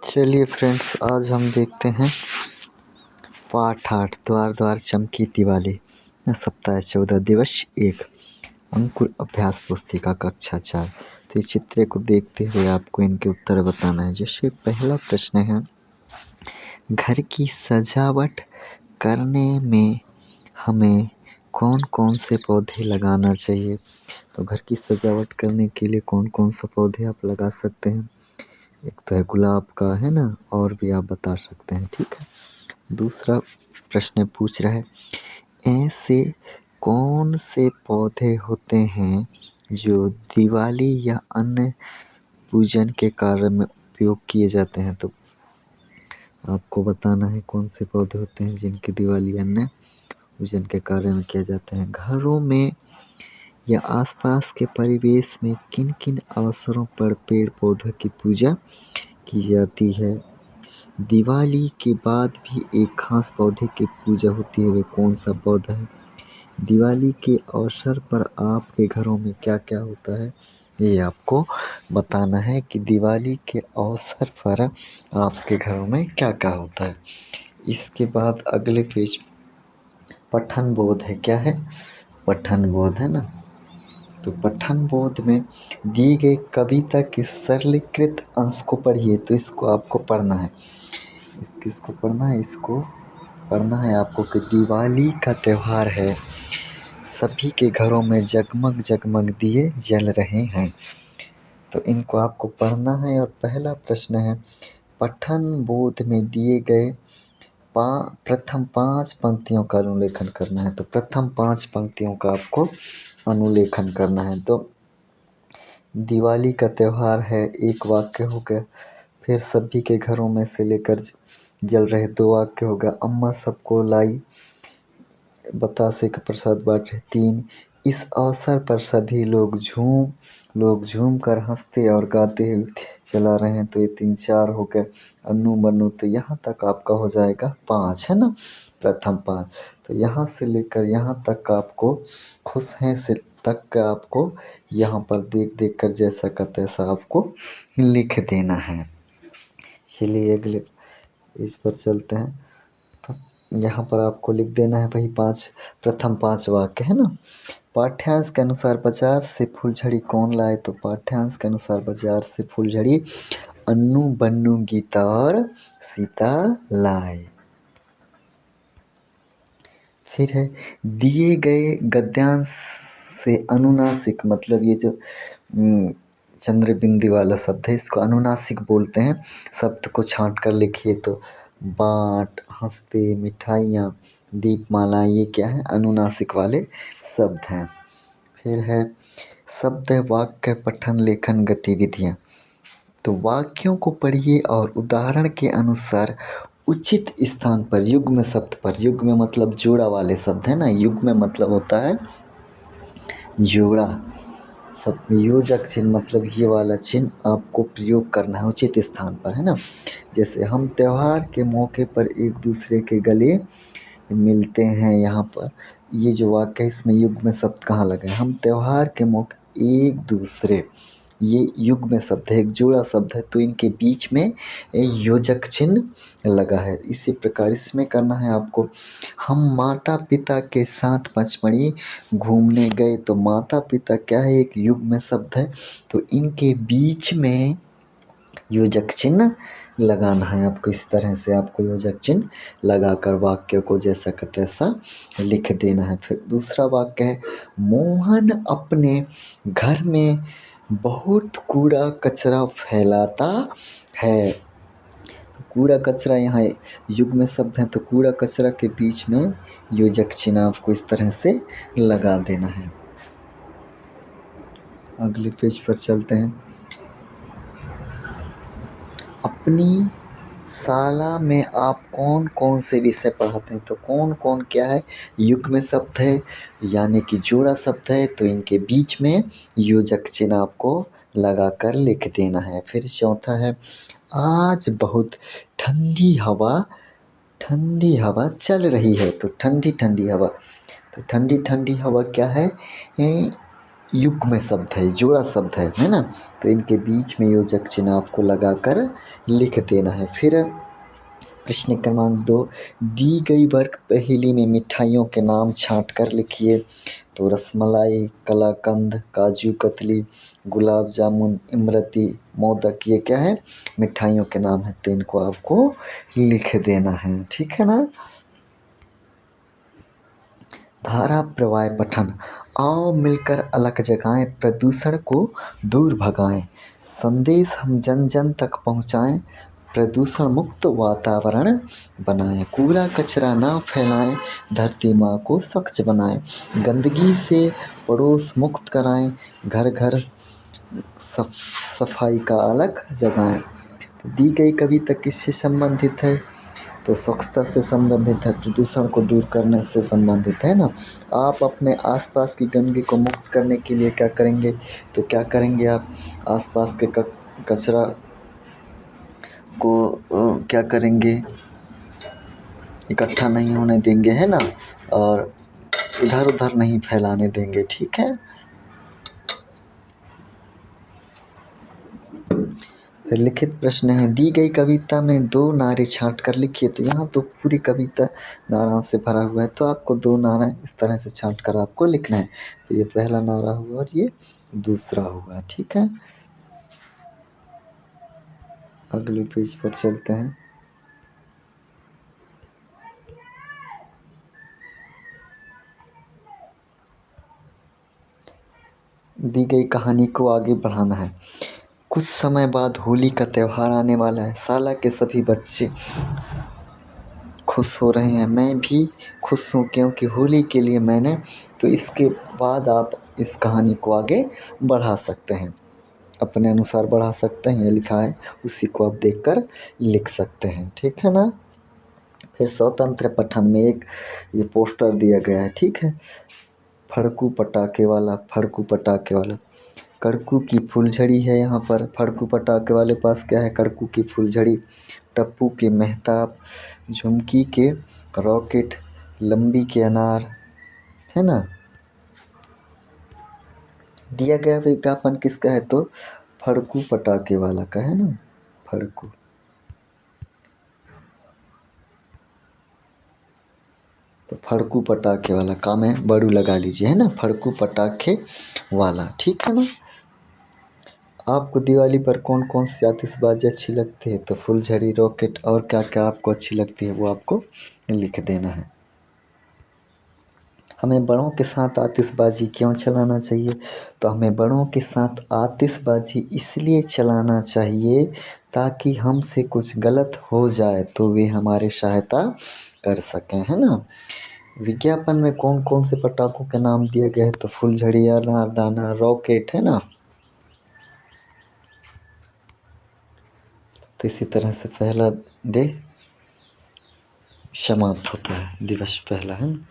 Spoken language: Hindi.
चलिए फ्रेंड्स, आज हम देखते हैं पाठ 8 द्वार द्वार चमकी दिवाली। सप्ताह 14 दिवस 1 अंकुर अभ्यास पुस्तिका कक्षा 4। तो इस चित्र को देखते हुए आपको इनके उत्तर बताना है। जैसे पहला प्रश्न है, घर की सजावट करने में हमें कौन कौन से पौधे लगाना चाहिए। तो घर की सजावट करने के लिए कौन कौन से पौधे आप लगा सकते हैं। एक तो है गुलाब का, है ना, और भी आप बता सकते हैं, ठीक है। दूसरा प्रश्न पूछ रहा है, ऐसे कौन से पौधे होते हैं जो दिवाली या अन्य पूजन के कार्य में उपयोग किए जाते हैं। तो आपको बताना है कौन से पौधे होते हैं जिनकी दिवाली या अन्य पूजन के कार्य में किया जाता है। घरों में या आसपास के परिवेश में किन किन अवसरों पर पेड़ पौधों की पूजा की जाती है। दिवाली के बाद भी एक खास पौधे की पूजा होती है, वे कौन सा पौधा है। दिवाली के अवसर पर आपके घरों में क्या क्या होता है, ये आपको बताना है कि दिवाली के अवसर पर आपके घरों में क्या क्या होता है। इसके बाद अगले पेज पठन बोध है। क्या है? पठन बोध, है ना। तो पठन बोध में दी गई कविता के सरलीकृत अंश को पढ़िए। तो इसको आपको पढ़ना है। किसको पढ़ना है? इसको पढ़ना है आपको कि दिवाली का त्यौहार है, सभी के घरों में जगमग जगमग दिए जल रहे हैं। तो इनको आपको पढ़ना है। और पहला प्रश्न है, पठन बोध में दिए गए प्रथम 5 पंक्तियों का अनुलेखन करना है। तो प्रथम 5 पंक्तियों का आपको अनुलेखन करना है। तो दिवाली का त्यौहार है, एक वाक्य हो गया। फिर सभी के घरों में से लेकर जल रहे, 2 वाक्य हो गया। अम्मा सबको लाई बतासे का प्रसाद बांटे, 3। इस अवसर पर सभी लोग झूम कर हंसते और गाते हुए चला रहे हैं। तो ये 3 4 हो गए। अन्नू बन्नू, तो यहाँ तक आपका हो जाएगा 5, है ना, प्रथम 5। तो यहाँ से लेकर यहाँ तक आपको खुश हैं से तक का आपको यहाँ पर देख देख कर जैसा का तैसा आपको लिख देना है। चलिए अगले इस पर चलते हैं। तो यहाँ पर आपको लिख देना है वही प्रथम 5 वाक्य, है ना। पाठ्यांश के अनुसार बाजार से फूलझड़ी कौन लाए। तो पाठ्यांश के अनुसार बाजार से फूलझड़ी अन्नू बन्नू गीता और सीता लाए। फिर है, दिए गए गद्यांश से अनुनासिक, मतलब ये जो चंद्र बिंदी वाला शब्द है, इसको अनुनासिक बोलते हैं। शब्द को छांट कर लिखिए। तो बाट, हंसते, मिठाइयाँ, दीपमाला, ये क्या है? अनुनासिक वाले शब्द हैं। फिर है शब्द वाक्य पठन लेखन गतिविधियाँ। तो वाक्यों को पढ़िए और उदाहरण के अनुसार उचित स्थान पर युग्म शब्द पर, युग्म मतलब जोड़ा वाले शब्द है ना, युग्म मतलब होता है जोड़ा। सब योजक चिन्ह मतलब ये वाला चिन्ह आपको प्रयोग करना है उचित स्थान पर, है ना। जैसे हम त्योहार के मौके पर एक दूसरे के गले मिलते हैं, यहाँ पर ये जो वाक्य है इसमें युग्म शब्द कहाँ लगा है? हम त्योहार के मौके एक दूसरे, ये युग्म शब्द है, एक जोड़ा शब्द है, तो इनके बीच में योजक चिन्ह लगा है। इसी प्रकार इसमें करना है आपको, हम माता पिता के साथ पचमढ़ी घूमने गए। तो माता पिता क्या है? एक युग्म शब्द है, तो इनके बीच में योजक चिन्ह लगाना है आपको। इस तरह से आपको योजक चिन्ह लगाकर वाक्य को जैसा का तैसा लिख देना है। फिर दूसरा वाक्य है, मोहन अपने घर में बहुत कूड़ा कचरा फैलाता है। तो कूड़ा कचरा यहाँ युग्म शब्द है, तो कूड़ा कचरा के बीच में योजक चिन्ह आपको इस तरह से लगा देना है। अगले पेज पर चलते हैं। अपनी शाला में आप कौन कौन से विषय पढ़ाते हैं। तो कौन कौन क्या है? युग्म शब्द है, यानी कि जोड़ा शब्द है, तो इनके बीच में योजक चिन्ह आपको लगाकर लिख देना है। फिर चौथा है, आज बहुत ठंडी हवा चल रही है। तो ठंडी ठंडी हवा, तो ठंडी ठंडी हवा क्या है? युग्म शब्द है, जोड़ा शब्द है ना। तो इनके बीच में योजक चिन्ह आपको लगाकर लिख देना है। फिर प्रश्न क्रमांक 2, दी गई वर्ग पहेली में मिठाइयों के नाम छांट कर लिखिए। तो रसमलाई, कलाकंद, काजू कतली, गुलाब जामुन, इमरती, मोदक, ये क्या है? मिठाइयों के नाम है। तो इनको आपको लिख देना है, ठीक है ना। धारा प्रवाह पठन, आओ मिलकर अलग जगाएं, प्रदूषण को दूर भगाएं, संदेश हम जन जन तक पहुंचाएं, प्रदूषण मुक्त वातावरण बनाएं, कूड़ा कचरा ना फैलाएं, धरती माँ को स्वच्छ बनाएं, गंदगी से पड़ोस मुक्त कराएं, घर घर सफाई का अलग जगाएं। तो दी गई कविता किससे संबंधित है? तो स्वच्छता से संबंधित है, प्रदूषण को दूर करने से संबंधित है ना। आप अपने आसपास की गंदगी को मुक्त करने के लिए क्या करेंगे? तो क्या करेंगे आप? आसपास के कचरा को क्या करेंगे? इकट्ठा नहीं होने देंगे, है ना, और इधर उधर नहीं फैलाने देंगे, ठीक है। फिर लिखित प्रश्न है, दी गई कविता में 2 नारे छांट कर लिखिए। तो यहाँ तो पूरी कविता नारों से भरा हुआ है, तो आपको 2 नारे इस तरह से छांट कर आपको लिखना है। तो ये पहला नारा हुआ और ये दूसरा हुआ, ठीक है। अगले पेज पर चलते हैं। दी गई कहानी को आगे बढ़ाना है। कुछ समय बाद होली का त्यौहार आने वाला है। शाला के सभी बच्चे खुश हो रहे हैं, मैं भी खुश हूँ, क्योंकि होली के लिए मैंने। तो इसके बाद आप इस कहानी को आगे बढ़ा सकते हैं, अपने अनुसार बढ़ा सकते हैं। ये लिखा है उसी को आप देखकर लिख सकते हैं, ठीक है ना। फिर स्वतंत्र पठन में एक ये पोस्टर दिया गया है, ठीक है। फड़कू पटाखे वाला, फड़कू पटाखे वाला, कड़कू की फुलझड़ी है। यहाँ पर फड़कू पटाखे वाले पास क्या है? कड़कू की फुलझड़ी, टप्पू के मेहताब, झुमकी के रॉकेट, लंबी के अनार, है ना। दिया गया विज्ञापन किसका है? तो फड़कू पटाखे वाला का है ना, फड़कू। तो फड़कू पटाखे वाला काम है, बड़ू लगा लीजिए, है ना, फड़कू पटाखे वाला, ठीक है ना। आपको दिवाली पर कौन कौन सी आतिशबाजी अच्छी लगती है? तो फुलझड़ी, रॉकेट, और क्या क्या आपको अच्छी लगती है वो आपको लिख देना है। हमें बड़ों के साथ आतिशबाजी क्यों चलाना चाहिए? तो हमें बड़ों के साथ आतिशबाजी इसलिए चलाना चाहिए ताकि हमसे कुछ गलत हो जाए तो वे हमारी सहायता कर सकें, है ना। विज्ञापन में कौन कौन से पटाखों के नाम दिए गए हैं? तो फुलझड़ी, अनारदाना, रॉकेट, है ना। तो इसी तरह से पहला डे समाप्त होता है, दिवस पहला, है ना।